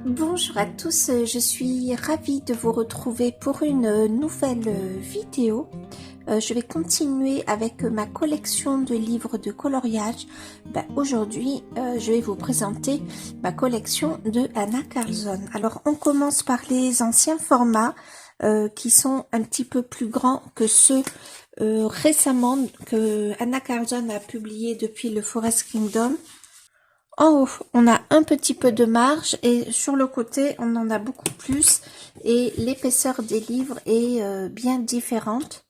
Bonjour à tous, je suis ravie de vous retrouver pour une nouvelle vidéo. Je vais continuer avec ma collection de livres de coloriage. Aujourd'hui, je vais vous présenter ma collection de Anna Carlzon. Alors, on commence par les anciens formats qui sont un petit peu plus grands que ceux récemment que Anna Carlzon a publié depuis le Forest Kingdom. En haut, on a un petit peu de marge et sur le côté, on en a beaucoup plus et l'épaisseur des livres est bien différente.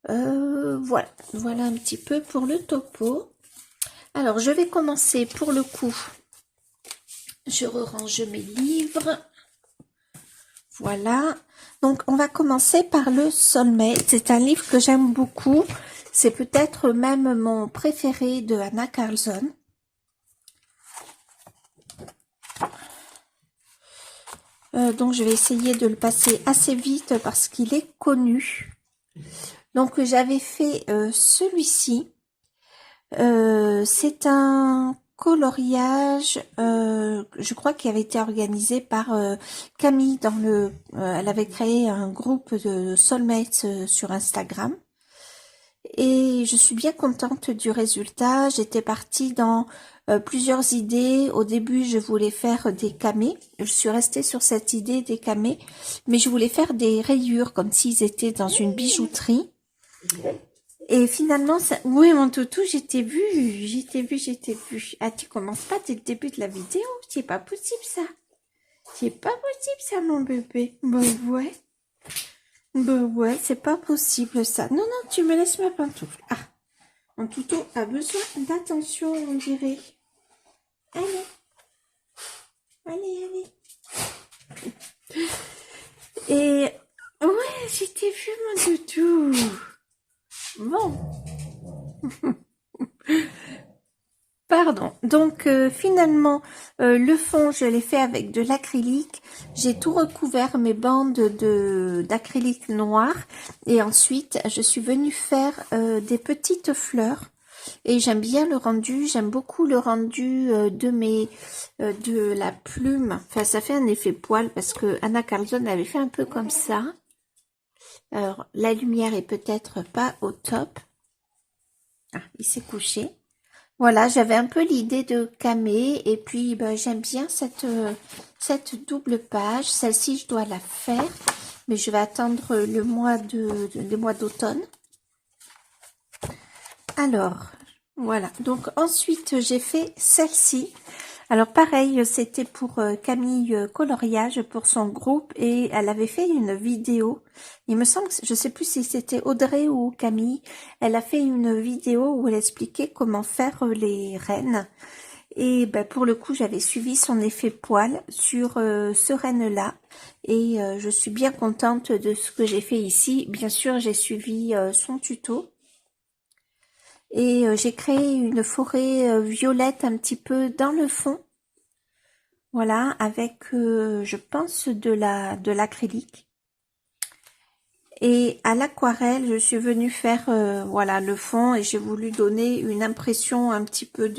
Voilà un petit peu pour le topo. Alors, je vais commencer pour le coup. Je range mes livres. Voilà. Donc, on va commencer par le Soulmate. C'est un livre que j'aime beaucoup. C'est peut-être même mon préféré de Anna Carlzon. Donc je vais essayer de le passer assez vite parce qu'il est connu. Donc j'avais fait celui-ci. C'est un coloriage, je crois qu'il avait été organisé par Camille dans elle avait créé un groupe de Soulmates sur Instagram. Et je suis bien contente du résultat. J'étais partie dans plusieurs idées. Au début, je voulais faire des camés. Je suis restée sur cette idée des camés, mais je voulais faire des rayures comme s'ils étaient dans une bijouterie. Et finalement, ça... oui, mon toutou, j'étais vue. Ah, tu commences pas dès le début de la vidéo. C'est pas possible, ça. C'est pas possible, ça, mon bébé. Bah ouais. Bah ouais, c'est pas possible ça. Non, non, tu me laisses ma pantoufle. Ah, mon toutou a besoin d'attention, on dirait. Allez. Allez. Et ouais, j'étais vu mon toutou. Bon. Pardon. Donc finalement, le fond, je l'ai fait avec de l'acrylique. J'ai tout recouvert mes bandes d'acrylique noir. Et ensuite, je suis venue faire des petites fleurs. Et j'aime bien le rendu. J'aime beaucoup le rendu de la plume. Enfin, ça fait un effet poil parce que Anna Carlzon avait fait un peu comme ça. Alors, la lumière est peut-être pas au top. Ah, il s'est couché. Voilà, j'avais un peu l'idée de camé et puis j'aime bien cette double page. Celle-ci, je dois la faire, mais je vais attendre le mois d'automne. Alors, voilà. Donc ensuite, j'ai fait celle-ci. Alors pareil, c'était pour Camille Coloriage, pour son groupe, et elle avait fait une vidéo. Il me semble, je sais plus si c'était Audrey ou Camille, elle a fait une vidéo où elle expliquait comment faire les rennes. Et pour le coup, j'avais suivi son effet poil sur ce renne-là, et je suis bien contente de ce que j'ai fait ici. Bien sûr, j'ai suivi son tuto. Et j'ai créé une forêt violette un petit peu dans le fond. Voilà, avec, je pense, de l'acrylique. Et à l'aquarelle, je suis venue faire, voilà, le fond et j'ai voulu donner une impression un petit peu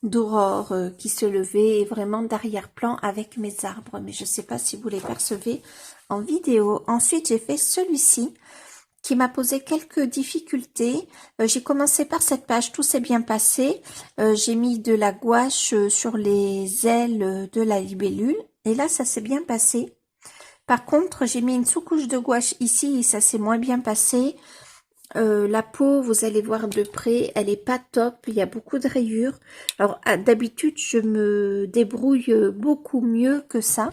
d'aurore qui se levait et vraiment d'arrière-plan avec mes arbres. Mais je ne sais pas si vous les percevez en vidéo. Ensuite, j'ai fait celui-ci qui m'a posé quelques difficultés. J'ai commencé par cette page, tout s'est bien passé. J'ai mis de la gouache sur les ailes de la libellule. Et là, ça s'est bien passé. Par contre, j'ai mis une sous-couche de gouache ici et ça s'est moins bien passé. La peau, vous allez voir de près, elle est pas top. Il y a beaucoup de rayures. Alors, d'habitude, je me débrouille beaucoup mieux que ça.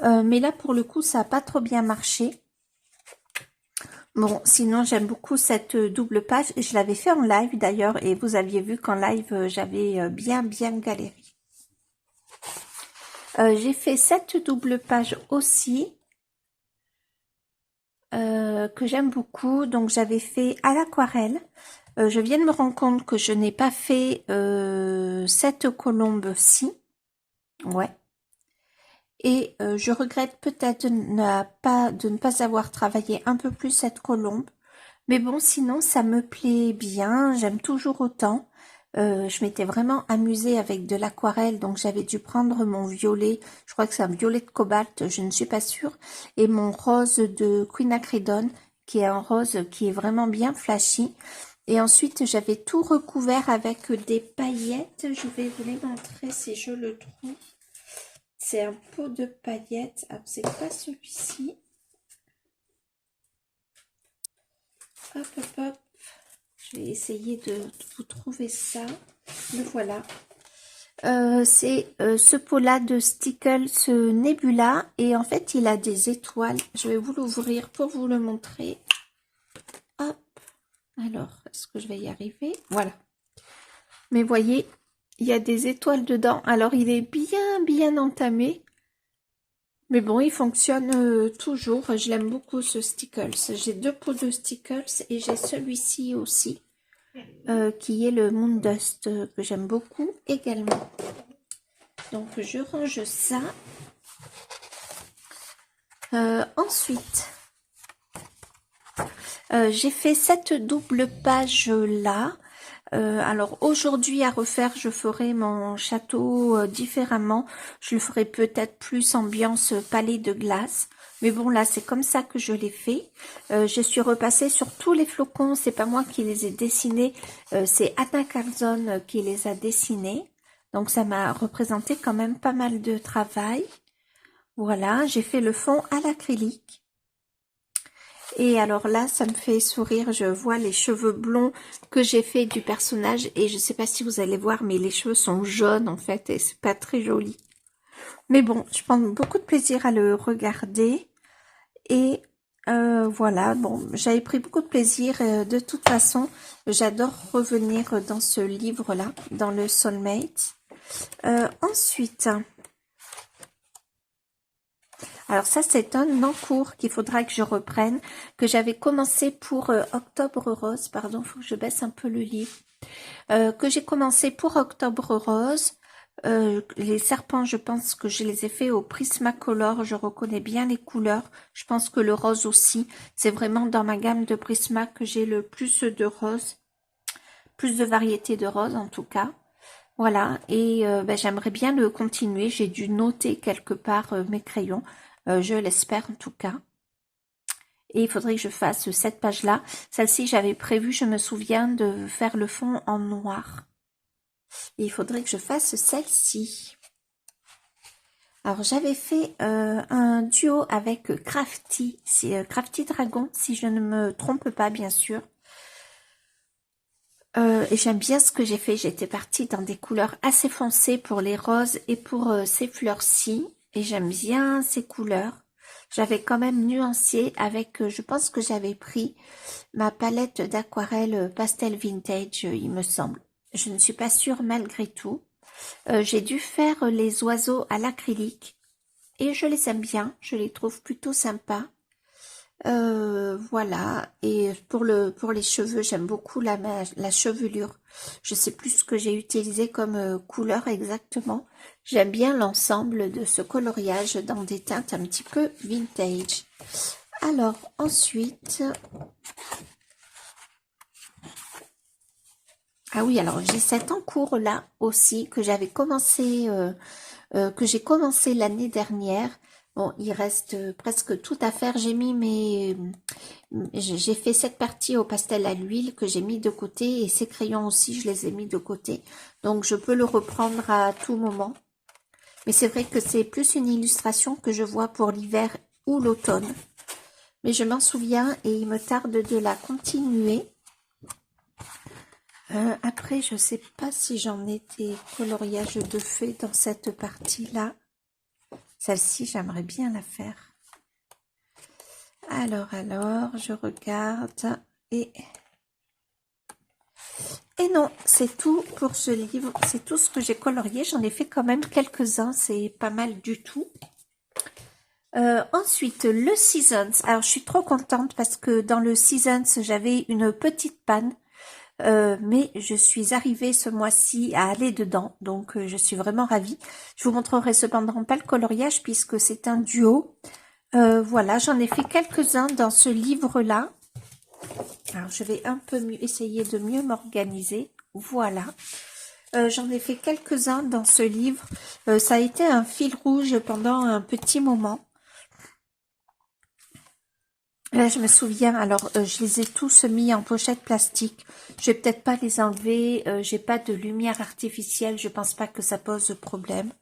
Mais là, pour le coup, ça n'a pas trop bien marché. Bon, sinon j'aime beaucoup cette double page et je l'avais fait en live d'ailleurs et vous aviez vu qu'en live j'avais bien galéré. J'ai fait cette double page aussi que j'aime beaucoup. Donc j'avais fait à l'aquarelle. Je viens de me rendre compte que je n'ai pas fait cette colombe-ci. Ouais. Et je regrette peut-être de ne pas avoir travaillé un peu plus cette colombe. Mais bon, sinon, ça me plaît bien. J'aime toujours autant. Je m'étais vraiment amusée avec de l'aquarelle, donc j'avais dû prendre mon violet, je crois que c'est un violet de cobalt, je ne suis pas sûre, et mon rose de Quinacridone, qui est un rose qui est vraiment bien flashy. Et ensuite, j'avais tout recouvert avec des paillettes. Je vais vous les montrer si je le trouve. C'est un pot de paillettes. Ah, c'est pas celui-ci. Hop, hop, hop. Je vais essayer de vous trouver ça. Le voilà. C'est ce pot-là de Stickles Nebula. Et en fait, il a des étoiles. Je vais vous l'ouvrir pour vous le montrer. Hop. Alors, est-ce que je vais y arriver? Voilà. Mais voyez, il y a des étoiles dedans. Alors, il est bien entamé. Mais bon, il fonctionne toujours. Je l'aime beaucoup, ce Stickles. J'ai 2 pots de Stickles et j'ai celui-ci aussi, qui est le Moondust, que j'aime beaucoup également. Donc, je range ça. Ensuite, j'ai fait cette double page-là. Alors aujourd'hui à refaire, je ferai mon château différemment. Je le ferai peut-être plus ambiance palais de glace. Mais bon, là, c'est comme ça que je l'ai fait. Je suis repassée sur tous les flocons. C'est pas moi qui les ai dessinés. C'est Anna Carzon qui les a dessinés. Donc, ça m'a représenté quand même pas mal de travail. Voilà, j'ai fait le fond à l'acrylique. Et alors là, ça me fait sourire, je vois les cheveux blonds que j'ai fait du personnage et je sais pas si vous allez voir, mais les cheveux sont jaunes en fait et c'est pas très joli. Mais bon, je prends beaucoup de plaisir à le regarder et voilà, bon, j'avais pris beaucoup de plaisir. De toute façon, j'adore revenir dans ce livre-là, dans le Soulmate. Ensuite... Alors ça, c'est un encours qu'il faudra que je reprenne, que j'avais commencé pour Octobre Rose. Pardon, il faut que je baisse un peu le livre. Que j'ai commencé pour Octobre Rose. Les serpents, je pense que je les ai fait au Prismacolor. Je reconnais bien les couleurs. Je pense que le rose aussi. C'est vraiment dans ma gamme de Prisma que j'ai le plus de rose. Plus de variété de rose en tout cas. Voilà, et j'aimerais bien le continuer. J'ai dû noter quelque part mes crayons. Je l'espère en tout cas. Et il faudrait que je fasse cette page-là. Celle-ci, j'avais prévu, je me souviens, de faire le fond en noir. Et il faudrait que je fasse celle-ci. Alors, j'avais fait un duo avec Crafty, Crafty Dragon, si je ne me trompe pas, bien sûr. Et j'aime bien ce que j'ai fait. J'étais partie dans des couleurs assez foncées pour les roses et pour ces fleurs-ci. Et j'aime bien ces couleurs. J'avais quand même nuancé avec, je pense que j'avais pris ma palette d'aquarelle pastel vintage, il me semble. Je ne suis pas sûre malgré tout. J'ai dû faire les oiseaux à l'acrylique. Et je les aime bien. Je les trouve plutôt sympas. Voilà, et pour les cheveux, j'aime beaucoup la chevelure. Je sais plus ce que j'ai utilisé comme couleur exactement. J'aime bien l'ensemble de ce coloriage dans des teintes un petit peu vintage. Alors ensuite, ah oui, alors j'ai cet encours là aussi que j'avais commencé, que j'ai commencé l'année dernière. Bon, il reste presque tout à faire. J'ai fait cette partie au pastel à l'huile que j'ai mis de côté et ces crayons aussi, je les ai mis de côté. Donc, je peux le reprendre à tout moment. Mais c'est vrai que c'est plus une illustration que je vois pour l'hiver ou l'automne. Mais je m'en souviens et il me tarde de la continuer. Après, je sais pas si j'en ai des coloriages de fées dans cette partie-là. Celle-ci, j'aimerais bien la faire. Alors, je regarde et non, c'est tout pour ce livre. C'est tout ce que j'ai colorié. J'en ai fait quand même quelques-uns. C'est pas mal du tout. Ensuite, le Seasons. Alors, je suis trop contente parce que dans le Seasons, j'avais une petite panne. Mais je suis arrivée ce mois-ci à aller dedans, donc je suis vraiment ravie. Je vous montrerai cependant pas le coloriage puisque c'est un duo. Voilà, j'en ai fait quelques-uns dans ce livre-là. Alors, je vais un peu mieux essayer de mieux m'organiser. Voilà. J'en ai fait quelques-uns dans ce livre. Ça a été un fil rouge pendant un petit moment. Là, je me souviens, alors je les ai tous mis en pochette plastique. Je vais peut-être pas les enlever. J'ai pas de lumière artificielle. Je pense pas que ça pose problème.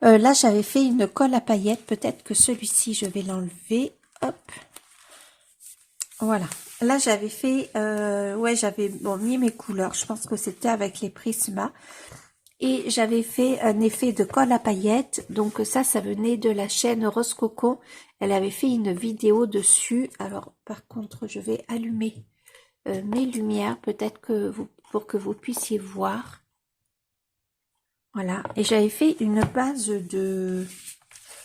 Là, j'avais fait une colle à paillettes. Peut-être que celui-ci, je vais l'enlever. Hop. Voilà. Là, j'avais fait, ouais, j'avais mis mes couleurs. Je pense que c'était avec les Prisma. Et j'avais fait un effet de colle à paillettes. Donc ça venait de la chaîne Rose Coco. Elle avait fait une vidéo dessus. Alors, par contre, je vais allumer mes lumières, peut-être que pour que vous puissiez voir. Voilà. Et j'avais fait une base de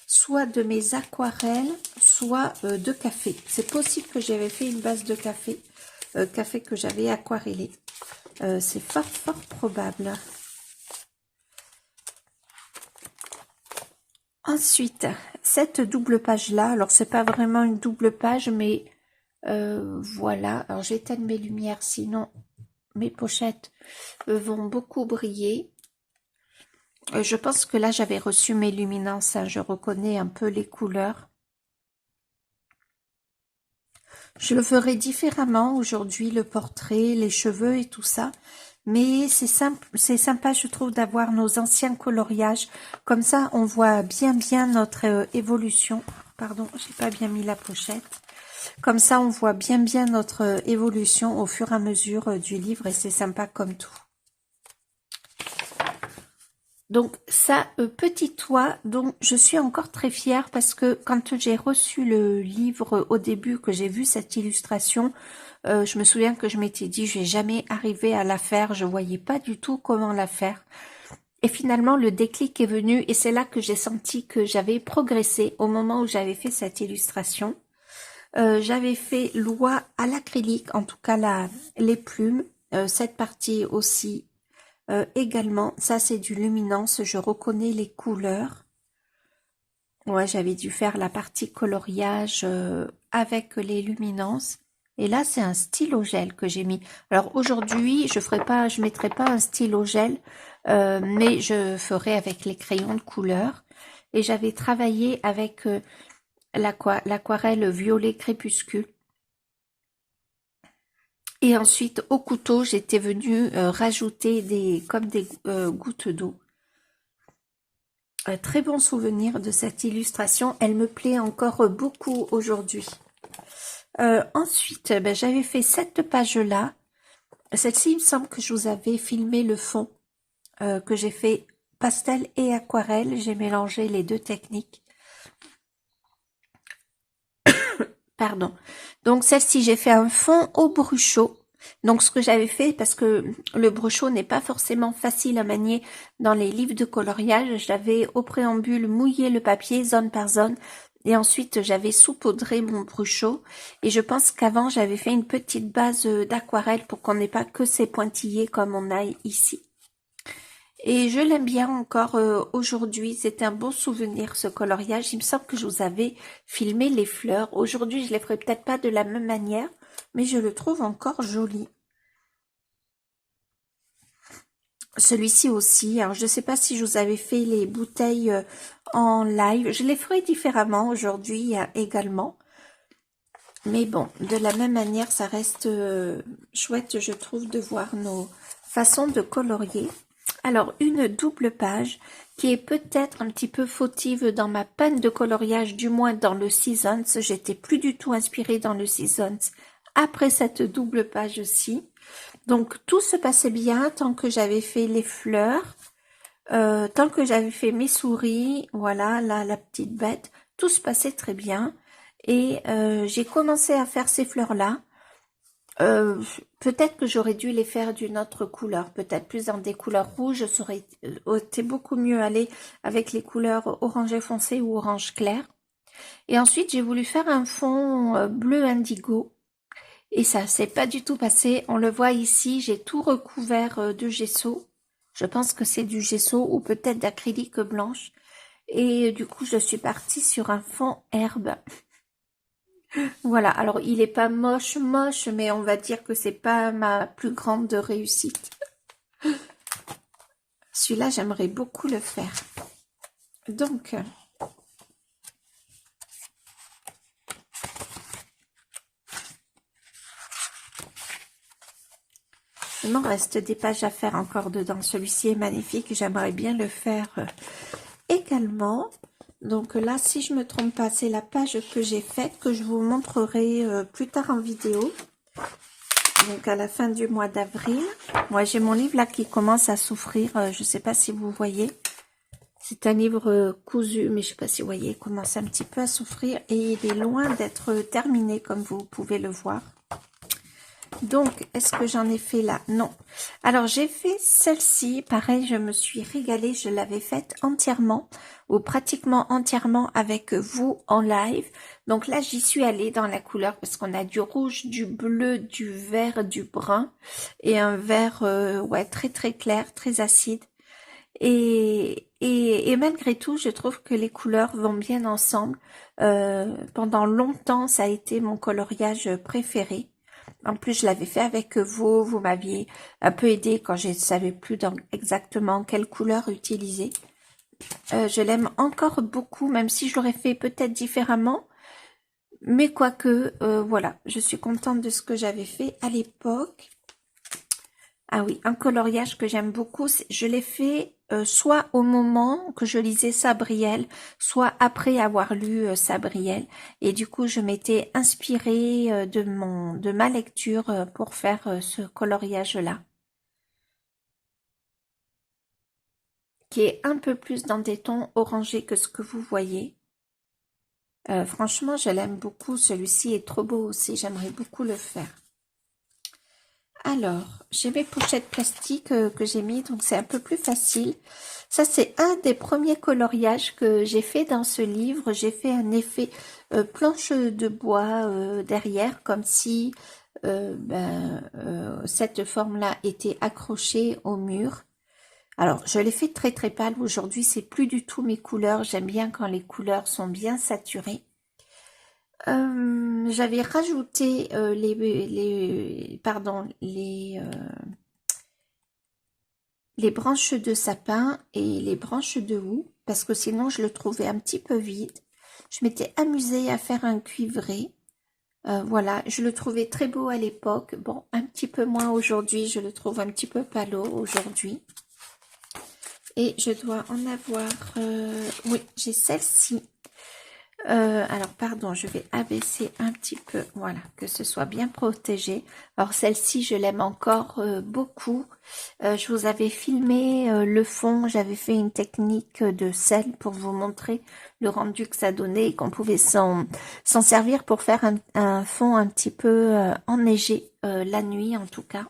soit de mes aquarelles, soit de café. C'est possible que j'avais fait une base de café, café que j'avais aquarellé. C'est fort, fort probable. Ensuite, cette double page-là, alors c'est pas vraiment une double page, mais voilà. Alors j'éteins mes lumières, sinon mes pochettes vont beaucoup briller. Je pense que là, j'avais reçu mes luminances, hein, je reconnais un peu les couleurs. Je le ferai différemment aujourd'hui, le portrait, les cheveux et tout ça. Mais c'est simple, c'est sympa, je trouve, d'avoir nos anciens coloriages. Comme ça, on voit bien notre évolution. Pardon, j'ai pas bien mis la pochette. Comme ça, on voit bien notre évolution au fur et à mesure du livre et c'est sympa comme tout. Donc ça, petit toit, donc je suis encore très fière parce que quand j'ai reçu le livre au début, que j'ai vu cette illustration, je me souviens que je m'étais dit, je vais jamais arriver à la faire, je voyais pas du tout comment la faire. Et finalement, le déclic est venu et c'est là que j'ai senti que j'avais progressé au moment où j'avais fait cette illustration. J'avais fait l'oie à l'acrylique, en tout cas les plumes, cette partie aussi. Également, ça c'est du luminance, je reconnais les couleurs. Ouais, j'avais dû faire la partie coloriage avec les luminances. Et là, c'est un stylo gel que j'ai mis. Alors aujourd'hui, je mettrai pas un stylo gel, mais je ferai avec les crayons de couleur. Et j'avais travaillé avec l'aquarelle violet crépuscule. Et ensuite, au couteau, j'étais venue rajouter des gouttes d'eau. Un très bon souvenir de cette illustration. Elle me plaît encore beaucoup aujourd'hui. Ensuite, j'avais fait cette page-là. Celle-ci, il me semble que je vous avais filmé le fond, que j'ai fait pastel et aquarelle. J'ai mélangé les deux techniques. Pardon. Donc celle-ci, j'ai fait un fond au bruchot. Donc ce que j'avais fait, parce que le bruchot n'est pas forcément facile à manier dans les livres de coloriage, j'avais au préambule mouillé le papier zone par zone et ensuite j'avais saupoudré mon bruchot et je pense qu'avant j'avais fait une petite base d'aquarelle pour qu'on n'ait pas que ces pointillés comme on a ici. Et je l'aime bien encore aujourd'hui, c'est un bon souvenir ce coloriage. Il me semble que je vous avais filmé les fleurs. Aujourd'hui, je les ferai peut-être pas de la même manière, mais je le trouve encore joli. Celui-ci aussi, alors je ne sais pas si je vous avais fait les bouteilles en live. Je les ferai différemment aujourd'hui également. Mais bon, de la même manière, ça reste chouette, je trouve, de voir nos façons de colorier. Alors, une double page qui est peut-être un petit peu fautive dans ma panne de coloriage, du moins dans le Seasons. J'étais plus du tout inspirée dans le Seasons après cette double page-ci. Donc, tout se passait bien tant que j'avais fait les fleurs, tant que j'avais fait mes souris, voilà, la petite bête. Tout se passait très bien. Et j'ai commencé à faire ces fleurs-là. Peut-être que j'aurais dû les faire d'une autre couleur, peut-être plus dans des couleurs rouges, ça aurait été beaucoup mieux aller avec les couleurs orangé foncé ou orange clair. Et ensuite, j'ai voulu faire un fond bleu indigo. Et ça s'est pas du tout passé. On le voit ici, j'ai tout recouvert de gesso. Je pense que c'est du gesso ou peut-être d'acrylique blanche. Et du coup, je suis partie sur un fond herbe. Voilà, alors il est pas moche, mais on va dire que c'est pas ma plus grande réussite. Celui-là, j'aimerais beaucoup le faire. Donc, il m'en reste des pages à faire encore dedans. Celui-ci est magnifique. J'aimerais bien le faire également. Donc là, si je me trompe pas, c'est la page que j'ai faite, que je vous montrerai plus tard en vidéo. Donc à la fin du mois d'avril. Moi, j'ai mon livre là qui commence à souffrir. Je sais pas si vous voyez. C'est un livre cousu, mais je sais pas si vous voyez, il commence un petit peu à souffrir. Et il est loin d'être terminé, comme vous pouvez le voir. Donc, est-ce que j'en ai fait là? Non. Alors, j'ai fait celle-ci. Pareil, je me suis régalée. Je l'avais faite entièrement ou pratiquement entièrement avec vous en live. Donc là, j'y suis allée dans la couleur parce qu'on a du rouge, du bleu, du vert, du brun et un vert ouais, très très clair, très acide. Et malgré tout, je trouve que les couleurs vont bien ensemble. Pendant longtemps, ça a été mon coloriage préféré. En plus, je l'avais fait avec vous. Vous m'aviez un peu aidé quand je ne savais plus exactement quelle couleur utiliser. Je l'aime encore beaucoup, même si je l'aurais fait peut-être différemment. Mais quoique, voilà, je suis contente de ce que j'avais fait à l'époque. Ah oui, un coloriage que j'aime beaucoup, je l'ai fait soit au moment que je lisais Sabriel, soit après avoir lu Sabriel. Et du coup, je m'étais inspirée de ma lecture pour faire ce coloriage-là, qui est un peu plus dans des tons orangés que ce que vous voyez. Franchement, je l'aime beaucoup. Celui-ci est trop beau aussi. J'aimerais beaucoup le faire. Alors, j'ai mes pochettes plastiques que j'ai mis, donc c'est un peu plus facile. Ça, c'est un des premiers coloriages que j'ai fait dans ce livre. J'ai fait un effet planche de bois derrière, comme si cette forme-là était accrochée au mur. Alors, je l'ai fait très très pâle. Aujourd'hui, c'est plus du tout mes couleurs. J'aime bien quand les couleurs sont bien saturées. J'avais rajouté les branches de sapin et les branches de houx, parce que sinon je le trouvais un petit peu vide. Je m'étais amusée à faire un cuivré. Voilà, je le trouvais très beau à l'époque. Bon, un petit peu moins aujourd'hui, je le trouve un petit peu pâle aujourd'hui. Et je dois en avoir... oui, j'ai celle-ci. Alors, pardon, je vais abaisser un petit peu, voilà, que ce soit bien protégé. Alors, celle-ci, je l'aime encore beaucoup. Je vous avais filmé le fond, j'avais fait une technique de sel pour vous montrer le rendu que ça donnait et qu'on pouvait s'en servir pour faire un fond un petit peu enneigé, la nuit en tout cas.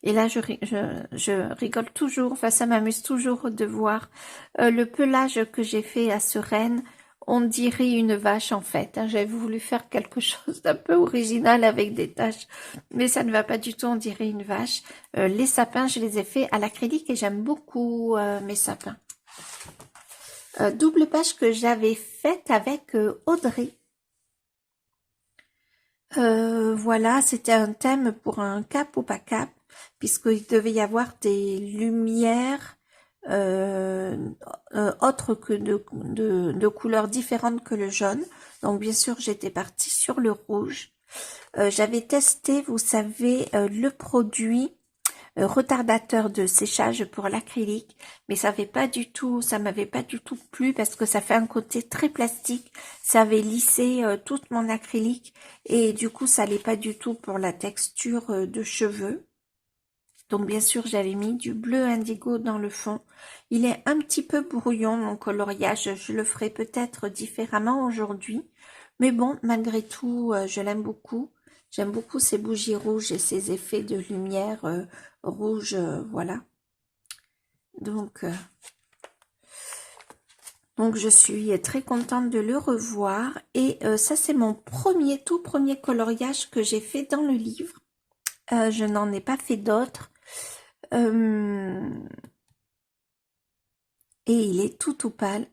Et là, je rigole toujours, enfin ça m'amuse toujours de voir le pelage que j'ai fait à ce renne. On dirait une vache en fait. Hein. J'avais voulu faire quelque chose d'un peu original avec des taches, mais ça ne va pas du tout, on dirait une vache. Les sapins, je les ai faits à l'acrylique et j'aime beaucoup mes sapins. Double page que j'avais faite avec Audrey. Voilà, c'était un thème pour un cap ou pas cap, puisqu'il devait y avoir des lumières autres que de couleurs différentes que le jaune. Donc bien sûr, j'étais partie sur le rouge. J'avais testé, vous savez, le produit retardateur de séchage pour l'acrylique, mais ça m'avait pas du tout plu parce que ça fait un côté très plastique. Ça avait lissé tout mon acrylique et du coup ça allait pas du tout pour la texture de cheveux. Donc bien sûr j'avais mis du bleu indigo dans le fond. Il est un petit peu brouillon mon coloriage, je le ferai peut-être différemment aujourd'hui, mais bon malgré tout je l'aime beaucoup. J'aime beaucoup ces bougies rouges et ces effets de lumière rouge, voilà. Donc je suis très contente de le revoir. Et ça, c'est mon tout premier coloriage que j'ai fait dans le livre. Je n'en ai pas fait d'autres. Et il est tout pâle.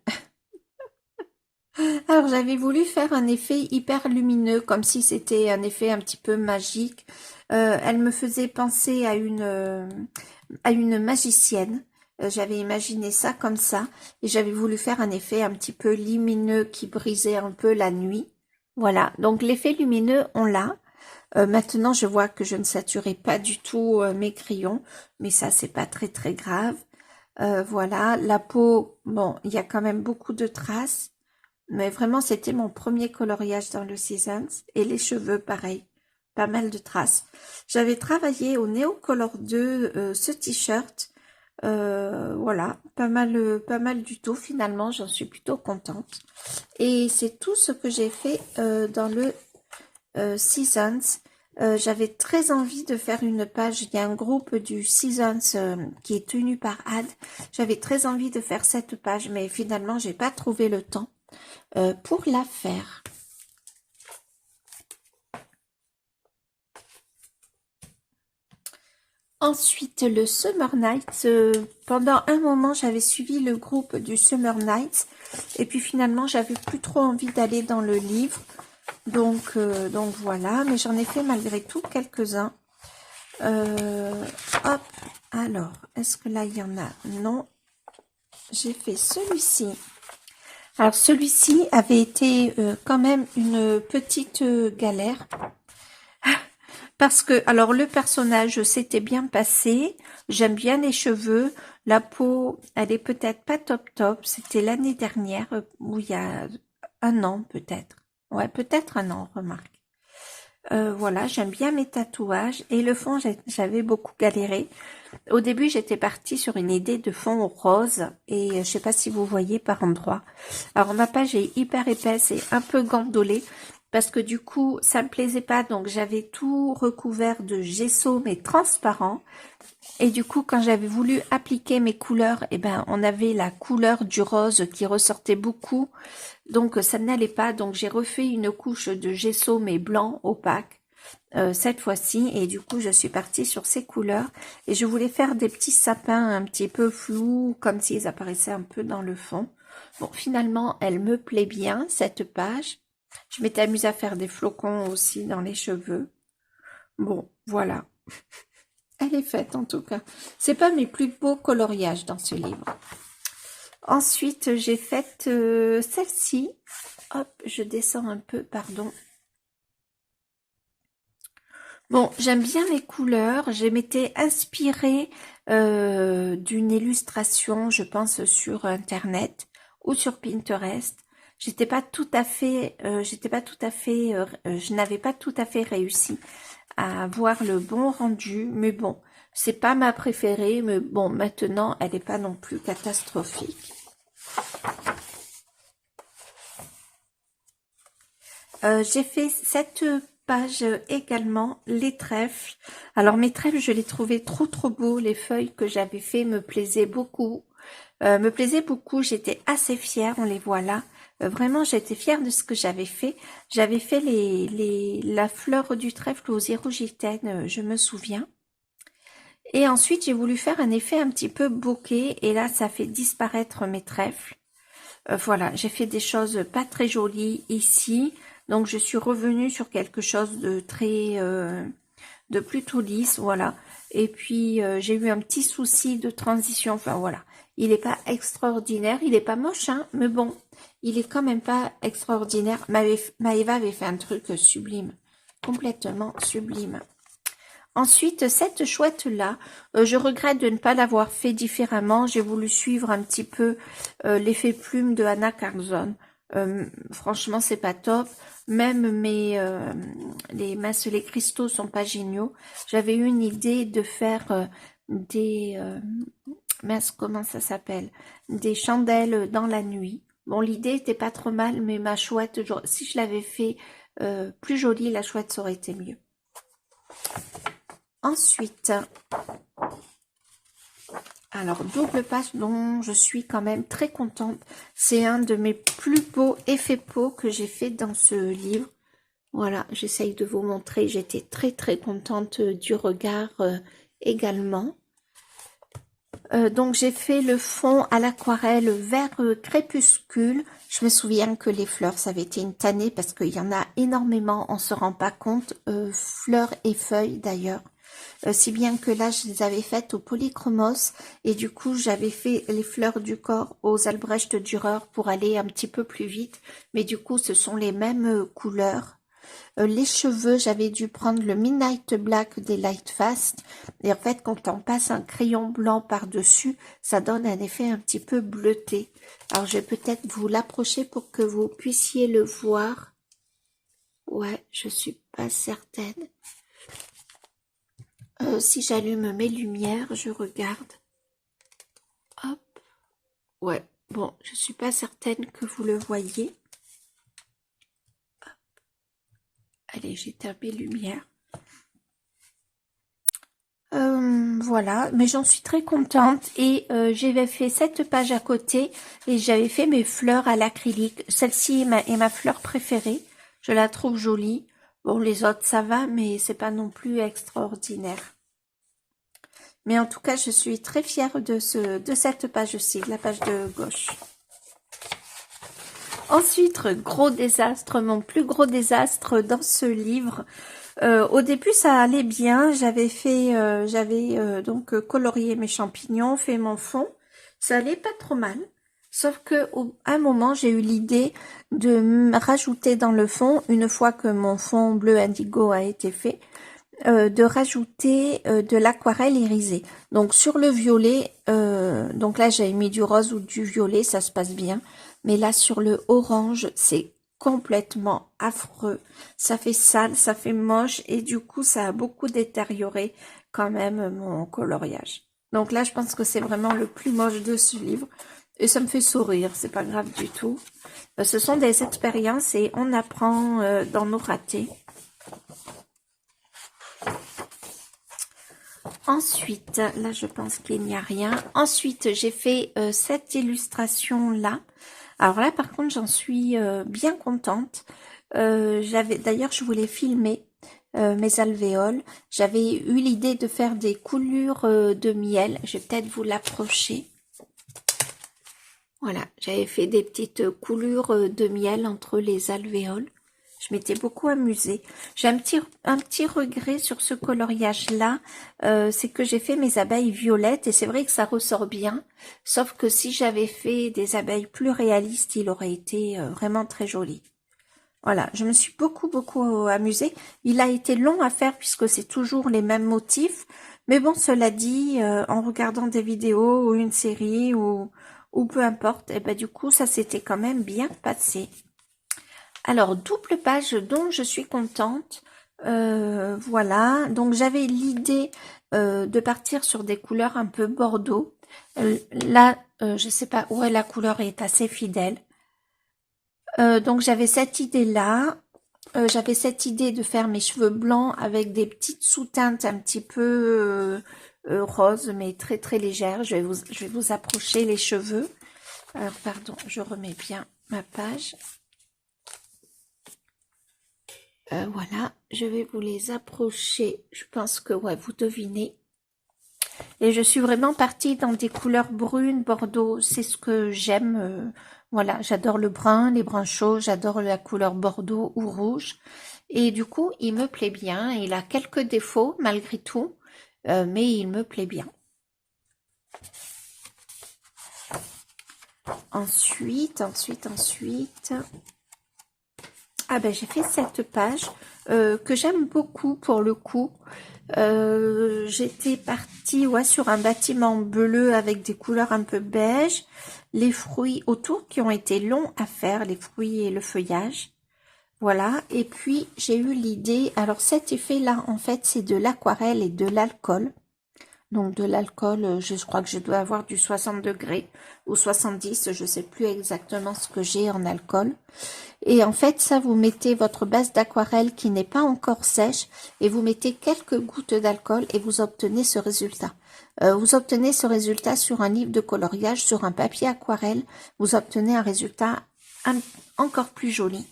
Alors j'avais voulu faire un effet hyper lumineux, comme si c'était un effet un petit peu magique. Elle me faisait penser à une magicienne. J'avais imaginé ça comme ça, et j'avais voulu faire un effet un petit peu lumineux qui brisait un peu la nuit. Voilà, donc l'effet lumineux, on l'a. Maintenant, je vois que je ne saturais pas du tout mes crayons, mais ça, c'est pas très très grave. Voilà, la peau, bon, il y a quand même beaucoup de traces. Mais vraiment, c'était mon premier coloriage dans le Seasons. Et les cheveux, pareil. Pas mal de traces. J'avais travaillé au Neocolor 2 ce t-shirt. Voilà, pas mal du tout. Finalement, j'en suis plutôt contente. Et c'est tout ce que j'ai fait dans le Seasons. J'avais très envie de faire une page. Il y a un groupe du Seasons qui est tenu par Ad. J'avais très envie de faire cette page, mais finalement, j'ai pas trouvé le temps pour la faire. Ensuite, le Summer Nights. Pendant un moment, j'avais suivi le groupe du Summer Nights. Et puis finalement, j'avais plus trop envie d'aller dans le livre. Donc voilà. Mais j'en ai fait malgré tout quelques-uns. Hop. Alors, est-ce que là, il y en a? Non. J'ai fait celui-ci. Alors, celui-ci avait été quand même une petite galère. Parce que, alors, le personnage s'était bien passé. J'aime bien les cheveux. La peau, elle est peut-être pas top top. C'était l'année dernière, ou il y a un an peut-être. Ouais, peut-être un an, remarque. Voilà, j'aime bien mes tatouages. Et le fond, j'avais beaucoup galéré. Au début, j'étais partie sur une idée de fond rose. Et je sais pas si vous voyez par endroit. Alors, ma page est hyper épaisse et un peu gandolée. Parce que du coup, ça me plaisait pas, donc j'avais tout recouvert de gesso, mais transparent. Et du coup, quand j'avais voulu appliquer mes couleurs, eh ben, on avait la couleur du rose qui ressortait beaucoup. Donc, ça n'allait pas. Donc, j'ai refait une couche de gesso, mais blanc, opaque, cette fois-ci. Et du coup, je suis partie sur ces couleurs. Et je voulais faire des petits sapins un petit peu flous, comme s'ils apparaissaient un peu dans le fond. Bon, finalement, elle me plaît bien, cette page. Je m'étais amusée à faire des flocons aussi dans les cheveux. Bon, voilà. Elle est faite en tout cas. C'est pas mes plus beaux coloriages dans ce livre. Ensuite, j'ai fait celle-ci. Hop, je descends un peu, pardon. Bon, j'aime bien les couleurs. Je m'étais inspirée d'une illustration, je pense, sur Internet ou sur Pinterest. J'étais pas tout à fait, je n'avais pas tout à fait réussi à avoir le bon rendu, mais bon, c'est pas ma préférée, mais bon, maintenant, elle n'est pas non plus catastrophique. J'ai fait cette page également, les trèfles. Alors mes trèfles, je les trouvais trop beaux. Les feuilles que j'avais fait me plaisaient beaucoup. J'étais assez fière, on les voit là. Vraiment, j'étais fière de ce que j'avais fait. J'avais fait la fleur du trèfle aux hirogitènes, je me souviens. Et ensuite, j'ai voulu faire un effet un petit peu bokeh. Et là, ça fait disparaître mes trèfles. Voilà, j'ai fait des choses pas très jolies ici. Donc, je suis revenue sur quelque chose de très... de plutôt lisse, voilà. Et puis, j'ai eu un petit souci de transition. Enfin, voilà. Il n'est pas extraordinaire. Il n'est pas moche, hein. Mais bon, il est quand même pas extraordinaire. Maëva avait fait un truc sublime. Complètement sublime. Ensuite, cette chouette-là, je regrette de ne pas l'avoir fait différemment. J'ai voulu suivre un petit peu l'effet plume de Anna Carlson. Franchement, c'est pas top. Même les cristaux sont pas géniaux. J'avais eu une idée de faire des... mince, comment ça s'appelle? Des chandelles dans la nuit. Bon, l'idée était pas trop mal, mais ma chouette, si je l'avais fait plus jolie, la chouette, ça aurait été mieux. Ensuite, alors double page dont je suis quand même très contente. C'est un de mes plus beaux effets peau que j'ai fait dans ce livre. Voilà, j'essaye de vous montrer. J'étais très contente du regard également. Donc j'ai fait le fond à l'aquarelle vert crépuscule. Je me souviens que les fleurs, ça avait été une tannée parce qu'il y en a énormément, on se rend pas compte, fleurs et feuilles d'ailleurs. Si bien que là, je les avais faites au polychromos et du coup, j'avais fait les fleurs du corps aux Albrecht Dürer pour aller un petit peu plus vite. Mais du coup, ce sont les mêmes couleurs. Les cheveux, j'avais dû prendre le Midnight Black des Light Fast. Et en fait, quand on passe un crayon blanc par-dessus, ça donne un effet un petit peu bleuté. Alors, je vais peut-être vous l'approcher pour que vous puissiez le voir. Ouais, je suis pas certaine. Si j'allume mes lumières, je regarde. Hop. Ouais, bon, je suis pas certaine que vous le voyez. Hop. Allez, j'éteins mes lumières. Voilà, mais j'en suis très contente et j'avais fait cette page à côté et j'avais fait mes fleurs à l'acrylique. Celle-ci est ma fleur préférée. Je la trouve jolie. Bon, les autres, ça va, mais c'est pas non plus extraordinaire. Mais en tout cas, je suis très fière de cette page-ci, la page de gauche. Ensuite, gros désastre, mon plus gros désastre dans ce livre. Au début, ça allait bien. J'avais donc colorié mes champignons, fait mon fond. Ça allait pas trop mal. Sauf que à un moment, j'ai eu l'idée de rajouter dans le fond, une fois que mon fond bleu indigo a été fait, de rajouter de l'aquarelle irisée. Donc sur le violet, donc là j'avais mis du rose ou du violet, ça se passe bien. Mais là sur le orange, c'est complètement affreux. Ça fait sale, ça fait moche et du coup ça a beaucoup détérioré quand même mon coloriage. Donc là je pense que c'est vraiment le plus moche de ce livre. Et ça me fait sourire, c'est pas grave du tout. Ce sont des expériences et on apprend dans nos ratés. Ensuite, là je pense qu'il n'y a rien. Ensuite, j'ai fait cette illustration-là. Alors là, par contre, j'en suis bien contente. D'ailleurs, je voulais filmer mes alvéoles. J'avais eu l'idée de faire des coulures de miel. Je vais peut-être vous l'approcher. Voilà, j'avais fait des petites coulures de miel entre les alvéoles. Je m'étais beaucoup amusée. J'ai un petit regret sur ce coloriage-là, c'est que j'ai fait mes abeilles violettes et c'est vrai que ça ressort bien. Sauf que si j'avais fait des abeilles plus réalistes, il aurait été vraiment très joli. Voilà, je me suis beaucoup amusée. Il a été long à faire puisque c'est toujours les mêmes motifs. Mais bon, cela dit, en regardant des vidéos ou une série ou peu importe, et ben du coup, ça s'était quand même bien passé. Alors, double page dont je suis contente. Voilà, donc j'avais l'idée de partir sur des couleurs un peu bordeaux. Là, je sais pas, ouais, la couleur est assez fidèle. Donc j'avais cette idée-là. J'avais cette idée de faire mes cheveux blancs avec des petites sous-teintes un petit peu roses, mais très légères. Je vais vous approcher les cheveux. Alors, pardon, je remets bien ma page. Voilà, je vais vous les approcher. Je pense que ouais, vous devinez. Et je suis vraiment partie dans des couleurs brunes, bordeaux. C'est ce que j'aime. Voilà, j'adore le brun, les bruns chauds. J'adore la couleur bordeaux ou rouge. Et du coup, il me plaît bien. Il a quelques défauts malgré tout, mais il me plaît bien. Ensuite. Ah ben j'ai fait cette page que j'aime beaucoup pour le coup. J'étais partie sur un bâtiment bleu avec des couleurs un peu beige. Les fruits autour qui ont été longs à faire, les fruits et le feuillage. Voilà, et puis j'ai eu l'idée, alors cet effet-là, en fait, c'est de l'aquarelle et de l'alcool. Donc de l'alcool, je crois que je dois avoir du 60 degrés ou 70, je sais plus exactement ce que j'ai en alcool. Et en fait, ça, vous mettez votre base d'aquarelle qui n'est pas encore sèche et vous mettez quelques gouttes d'alcool et vous obtenez ce résultat. Vous obtenez ce résultat sur un livre de coloriage, sur un papier aquarelle. Vous obtenez un résultat encore plus joli.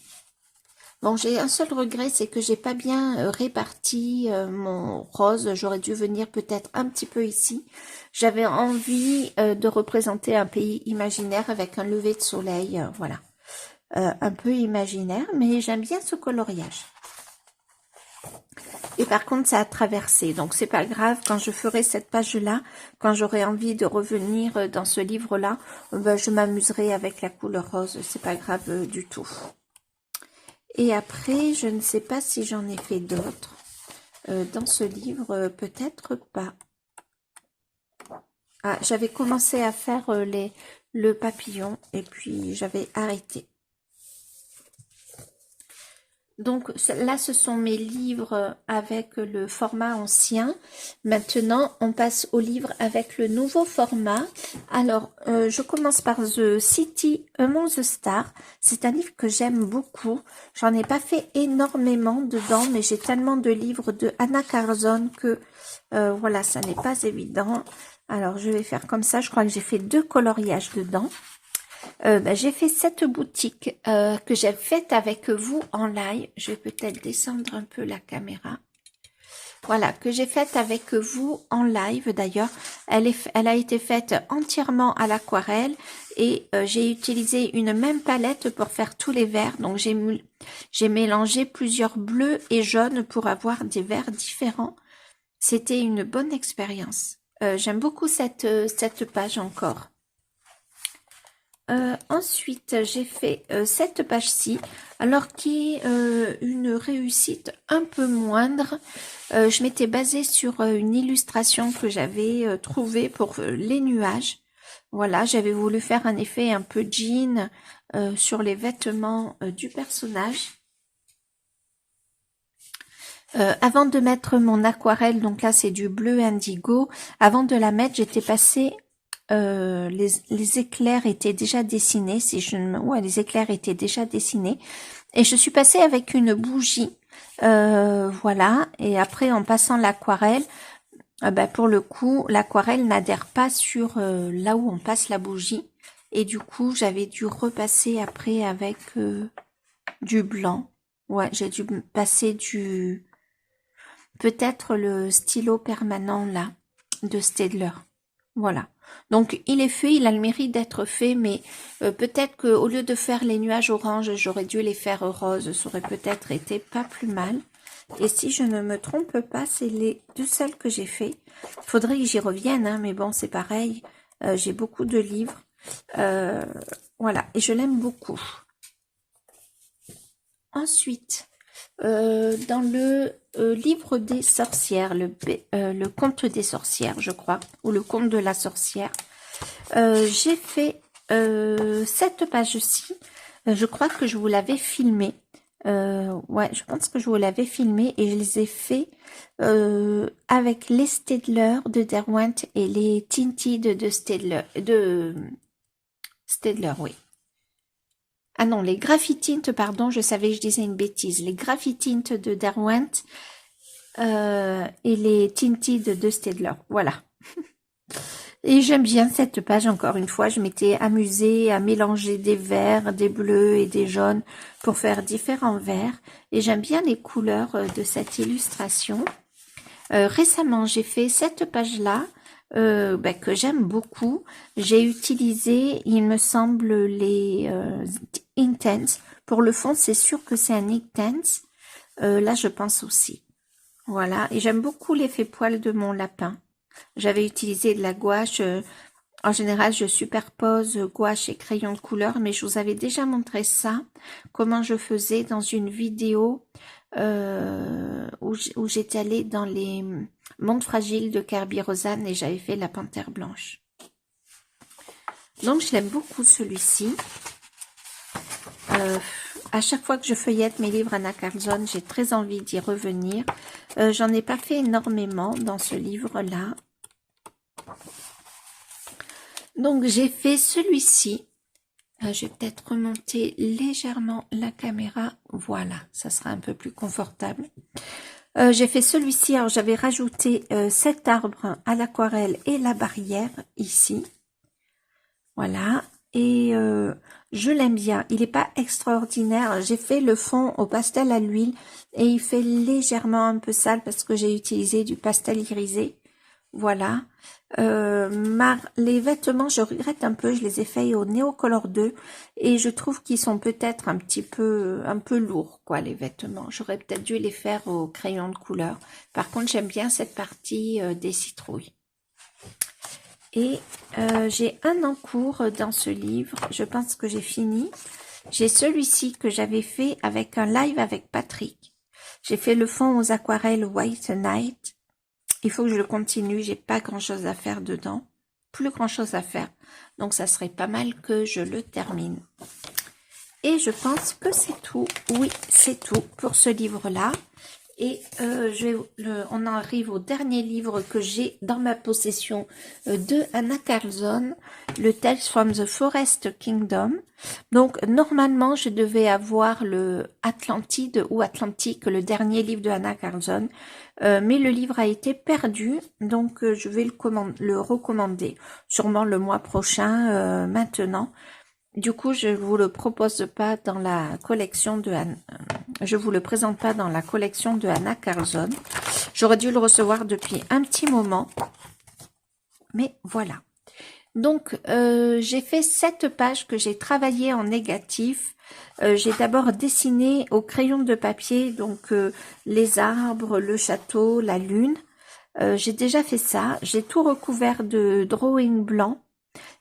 Bon, j'ai un seul regret, c'est que j'ai pas bien réparti mon rose. J'aurais dû venir peut-être un petit peu ici. J'avais envie de représenter un pays imaginaire avec un lever de soleil, voilà. Un peu imaginaire, mais j'aime bien ce coloriage. Et par contre, ça a traversé, donc c'est pas grave. Quand je ferai cette page-là, quand j'aurai envie de revenir dans ce livre-là, ben, je m'amuserai avec la couleur rose. C'est pas grave du tout. Et après, je ne sais pas si j'en ai fait d'autres dans ce livre, peut-être pas. Ah, j'avais commencé à faire le papillon et puis j'avais arrêté. Donc là, ce sont mes livres avec le format ancien. Maintenant, on passe au livre avec le nouveau format. Alors, je commence par The City Among the Stars. C'est un livre que j'aime beaucoup. J'en ai pas fait énormément dedans, mais j'ai tellement de livres de Anna Carlson que voilà, ça n'est pas évident. Alors, je vais faire comme ça. Je crois que j'ai fait 2 coloriages dedans. J'ai fait cette boutique que j'ai faite avec vous en live. Je vais peut-être descendre un peu la caméra. Voilà, que j'ai faite avec vous en live d'ailleurs. Elle a été faite entièrement à l'aquarelle et j'ai utilisé une même palette pour faire tous les verts. Donc j'ai mélangé plusieurs bleus et jaunes pour avoir des verts différents. C'était une bonne expérience. J'aime beaucoup cette page encore. Ensuite, j'ai fait cette page-ci, alors qui est une réussite un peu moindre. Je m'étais basée sur une illustration que j'avais trouvée pour les nuages. Voilà, j'avais voulu faire un effet un peu jean sur les vêtements du personnage. Avant de mettre mon aquarelle, donc là c'est du bleu indigo, avant de la mettre, j'étais passée les éclairs étaient déjà dessinés, les éclairs étaient déjà dessinés, et je suis passée avec une bougie, voilà, et après en passant l'aquarelle, pour le coup, l'aquarelle n'adhère pas sur là où on passe la bougie, et du coup, j'avais dû repasser après avec du blanc. Ouais, j'ai dû passer peut-être le stylo permanent là, de Staedtler. Voilà. Donc il est fait, il a le mérite d'être fait, mais peut-être qu'au lieu de faire les nuages orange, j'aurais dû les faire roses, ça aurait peut-être été pas plus mal. Et si je ne me trompe pas, c'est les 2 seuls que j'ai fait. Il faudrait que j'y revienne, hein, mais bon, c'est pareil. J'ai beaucoup de livres. Voilà, et je l'aime beaucoup. Ensuite, dans le livre des sorcières, le conte des sorcières, je crois, ou le conte de la sorcière, j'ai fait cette page-ci. Je crois que je vous l'avais filmé. Ouais, je pense que je vous l'avais filmé et je les ai fait avec les Staedtler de Derwent et les Tinted de Staedtler, oui. Ah non, les Graphitint, pardon, je savais que je disais une bêtise. Les Graphitint de Derwent et les Tinted de Staedtler, voilà. Et j'aime bien cette page, encore une fois, je m'étais amusée à mélanger des verts, des bleus et des jaunes pour faire différents verts. Et j'aime bien les couleurs de cette illustration. Récemment, j'ai fait cette page-là, que j'aime beaucoup. J'ai utilisé, il me semble, les Intense. Pour le fond, c'est sûr que c'est un Intense. Là, je pense aussi. Voilà, et j'aime beaucoup l'effet poil de mon lapin. J'avais utilisé de la gouache. En général, je superpose gouache et crayon de couleur, mais je vous avais déjà montré ça, comment je faisais dans une vidéo où j'étais allée dans les mondes fragiles de Kerby Rosanne et j'avais fait la panthère blanche. Donc, je l'aime beaucoup celui-ci. À chaque fois que je feuillette mes livres Anna Carlson, j'ai très envie d'y revenir. J'en ai pas fait énormément dans ce livre-là. Donc, j'ai fait celui-ci. Je vais peut-être remonter légèrement la caméra. Voilà, ça sera un peu plus confortable. J'ai fait celui-ci. Alors, j'avais rajouté cet arbre à l'aquarelle et la barrière ici. Voilà. et je l'aime bien. Il n'est pas extraordinaire. J'ai fait le fond au pastel à l'huile et il fait légèrement un peu sale parce que j'ai utilisé du pastel irisé. Voilà. Les vêtements, je regrette un peu, je les ai faits au Neocolor 2 et je trouve qu'ils sont peut-être un peu lourds, quoi, les vêtements. J'aurais peut-être dû les faire au crayon de couleur. Par contre, j'aime bien cette partie des citrouilles. Et j'ai un en cours dans ce livre, je pense que j'ai fini. J'ai celui-ci que j'avais fait avec un live avec Patrick. J'ai fait le fond aux aquarelles White Night. Il faut que je le continue, j'ai pas grand chose à faire dedans. Plus grand chose à faire. Donc ça serait pas mal que je le termine. Et je pense que c'est tout. Oui, c'est tout pour ce livre-là. Et on en arrive au dernier livre que j'ai dans ma possession de Anna Carlson, le Tales from the Forest Kingdom. Donc normalement je devais avoir le Atlantide ou Atlantique, le dernier livre de Anna Carlson, mais le livre a été perdu, donc je vais le recommander, sûrement le mois prochain maintenant. Du coup, je vous le propose pas dans la collection de je vous le présente pas dans la collection de Anna Carlson. J'aurais dû le recevoir depuis un petit moment, mais voilà. Donc, j'ai fait 7 pages que j'ai travaillé en négatif. J'ai d'abord dessiné au crayon de papier, donc les arbres, le château, la lune. J'ai déjà fait ça. J'ai tout recouvert de drawing blanc.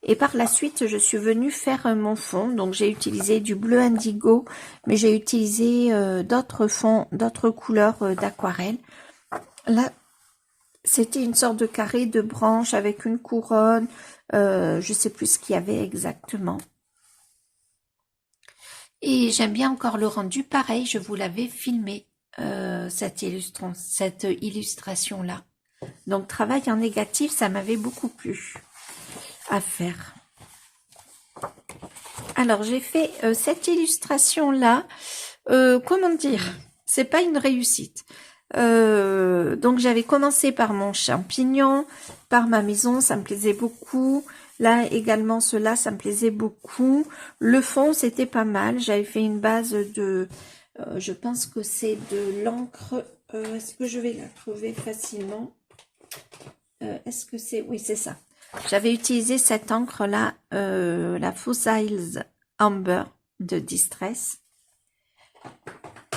Et par la suite, je suis venue faire mon fond. Donc, j'ai utilisé du bleu indigo, mais j'ai utilisé d'autres fonds, d'autres couleurs d'aquarelle. Là, c'était une sorte de carré de branches avec une couronne. Je sais plus ce qu'il y avait exactement. Et j'aime bien encore le rendu. Pareil, je vous l'avais filmé, cette illustration-là. Donc, travail en négatif, ça m'avait beaucoup plu à faire. Alors, j'ai fait cette illustration-là. Comment dire? C'est pas une réussite. Donc, j'avais commencé par mon champignon, par ma maison, ça me plaisait beaucoup. Là, également, cela, ça me plaisait beaucoup. Le fond, c'était pas mal. J'avais fait une base de... je pense que c'est de l'encre. Est-ce que je vais la trouver facilement? Est-ce que c'est... Oui, c'est ça. J'avais utilisé cette encre-là, la Fossils Amber de Distress.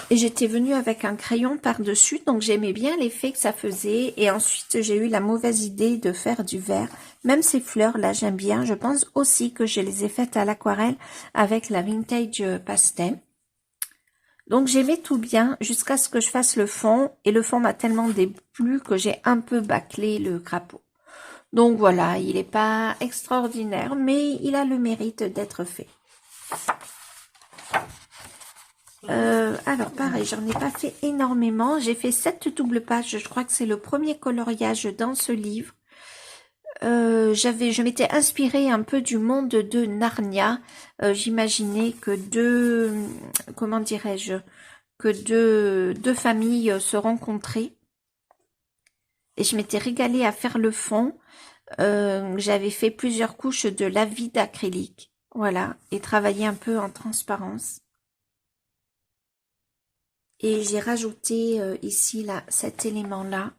Et j'étais venue avec un crayon par-dessus, donc j'aimais bien l'effet que ça faisait. Et ensuite, j'ai eu la mauvaise idée de faire du vert. Même ces fleurs-là, j'aime bien. Je pense aussi que je les ai faites à l'aquarelle avec la Vintage Pastel. Donc j'aimais tout bien jusqu'à ce que je fasse le fond. Et le fond m'a tellement déplu que j'ai un peu bâclé le crapaud. Donc voilà, il n'est pas extraordinaire, mais il a le mérite d'être fait. Alors pareil, j'en ai pas fait énormément. J'ai fait 7 doubles pages. Je crois que c'est le premier coloriage dans ce livre. Je m'étais inspirée un peu du monde de Narnia. J'imaginais que comment dirais-je, que deux familles se rencontraient. Et je m'étais régalée à faire le fond. J'avais fait plusieurs couches de lavis d'acrylique, voilà, et travaillé un peu en transparence. Et j'ai rajouté ici là cet élément-là.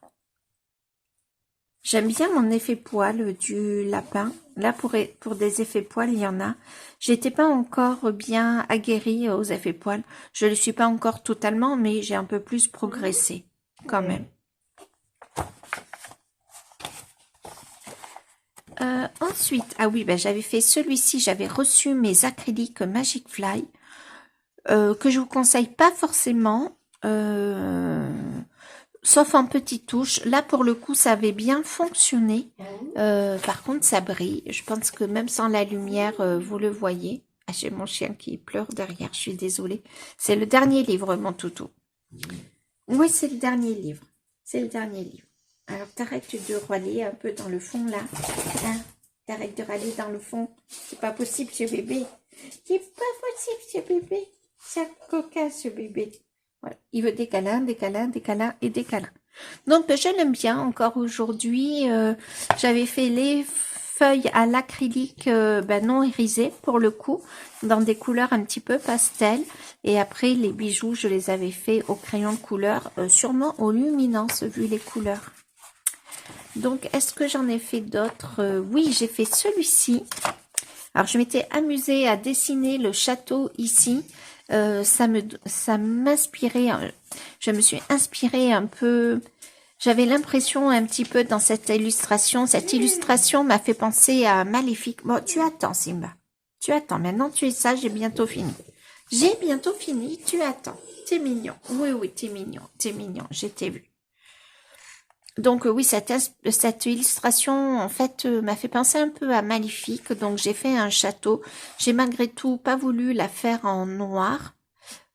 J'aime bien mon effet poil du lapin. Là, pour des effets poils, il y en a. J'étais pas encore bien aguerrie aux effets poils. Je ne le suis pas encore totalement, mais j'ai un peu plus progressé quand même. Ensuite, ah oui, ben j'avais fait celui-ci, j'avais reçu mes acryliques Magic Fly, que je vous conseille pas forcément, sauf en petites touches. Là, pour le coup, ça avait bien fonctionné. Par contre, ça brille. Je pense que même sans la lumière, vous le voyez. Ah, j'ai mon chien qui pleure derrière, je suis désolée. C'est le dernier livre, mon toutou. Oui, c'est le dernier livre. C'est le dernier livre. Alors, t'arrêtes de râler un peu dans le fond, là. Hein? T'arrêtes de râler dans le fond. C'est pas possible, ce bébé. C'est pas possible, ce bébé. C'est un coquin, ce bébé. Voilà. Il veut des câlins, des câlins, des câlins et des câlins. Donc, je l'aime bien encore aujourd'hui. J'avais fait feuilles à l'acrylique non irisé pour le coup, dans des couleurs un petit peu pastel. Et après, les bijoux, je les avais fait au crayon de couleur, sûrement aux luminances, vu les couleurs. Donc, est-ce que j'en ai fait d'autres? Oui, j'ai fait celui-ci. Alors, je m'étais amusée à dessiner le château ici. Ça m'inspirait, je me suis inspirée un peu, j'avais l'impression un petit peu dans cette illustration m'a fait penser à Maléfique. Bon, tu attends Simba, tu attends, maintenant tu es sage, j'ai bientôt fini. J'ai bientôt fini, tu attends, t'es mignon, oui, t'es mignon, j'ai t'ai vu. Donc oui, cette illustration, en fait, m'a fait penser un peu à Maléfique. Donc j'ai fait un château. J'ai malgré tout pas voulu la faire en noir.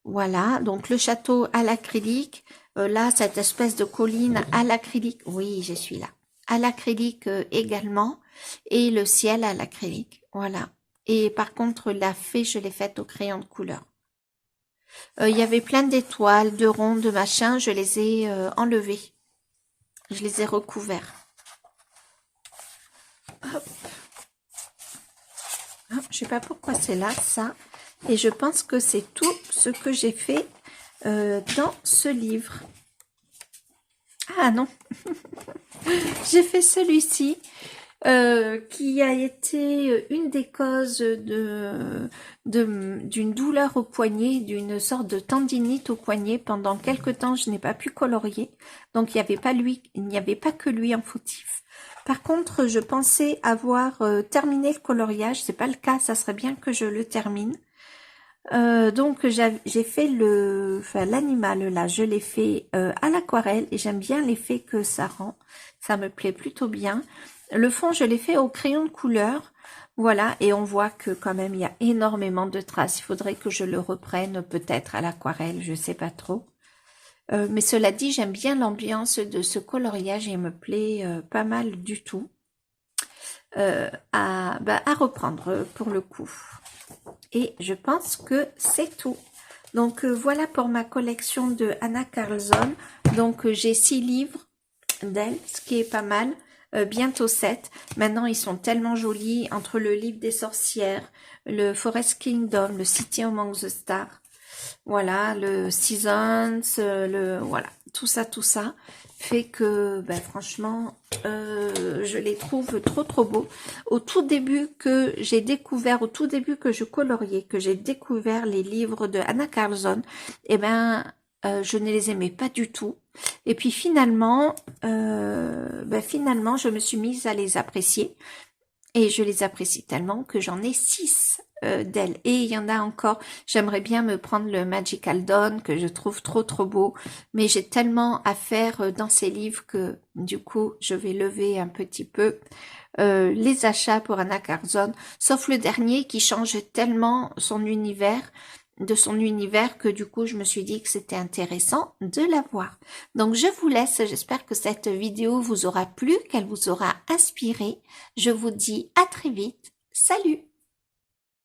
Voilà, donc le château à l'acrylique. Là, cette espèce de colline à l'acrylique. Oui, je suis là. À l'acrylique également. Et le ciel à l'acrylique. Voilà. Et par contre, la fée, je l'ai faite au crayon de couleur. Il y avait plein d'étoiles, de ronds, de machins. Je les ai enlevées. Je les ai recouverts. Hop. Hop, je sais pas pourquoi c'est là, ça. Et je pense que c'est tout ce que j'ai fait dans ce livre. Ah non, j'ai fait celui-ci qui a été une des causes d'une douleur au poignet, d'une sorte de tendinite au poignet. Pendant quelque temps, je n'ai pas pu colorier. Donc, il n'y avait pas que lui en fautif. Par contre, je pensais avoir terminé le coloriage. C'est pas le cas, ça serait bien que je le termine. Donc j'ai fait l'animal là, je l'ai fait à l'aquarelle et j'aime bien l'effet que ça rend, ça me plaît plutôt bien. Le fond, je l'ai fait au crayon de couleur, voilà, et on voit que quand même il y a énormément de traces. Il faudrait que je le reprenne peut-être à l'aquarelle, je sais pas trop. Mais cela dit, j'aime bien l'ambiance de ce coloriage et il me plaît pas mal du tout à reprendre pour le coup. Et je pense que c'est tout. Donc voilà pour ma collection de Anna Carlzon. Donc j'ai 6 livres d'elle, ce qui est pas mal. Bientôt 7. Maintenant ils sont tellement jolis, entre le livre des sorcières, le Forest Kingdom, le City Among the Stars, voilà, le Seasons, voilà, tout ça fait que franchement je les trouve trop beaux. Au tout début que je coloriais, que j'ai découvert les livres de Anna Carlzon, je ne les aimais pas du tout. Et puis finalement, je me suis mise à les apprécier. Et je les apprécie tellement que j'en ai 6 d'elles. Et il y en a encore, j'aimerais bien me prendre le Magical Dawn que je trouve trop beau. Mais j'ai tellement à faire dans ces livres que du coup, je vais lever un petit peu les achats pour Anna Carlzon. Sauf le dernier qui change tellement son univers que du coup je me suis dit que c'était intéressant de la voir. Donc je vous laisse, j'espère que cette vidéo vous aura plu, qu'elle vous aura inspiré. Je vous dis à très vite, salut!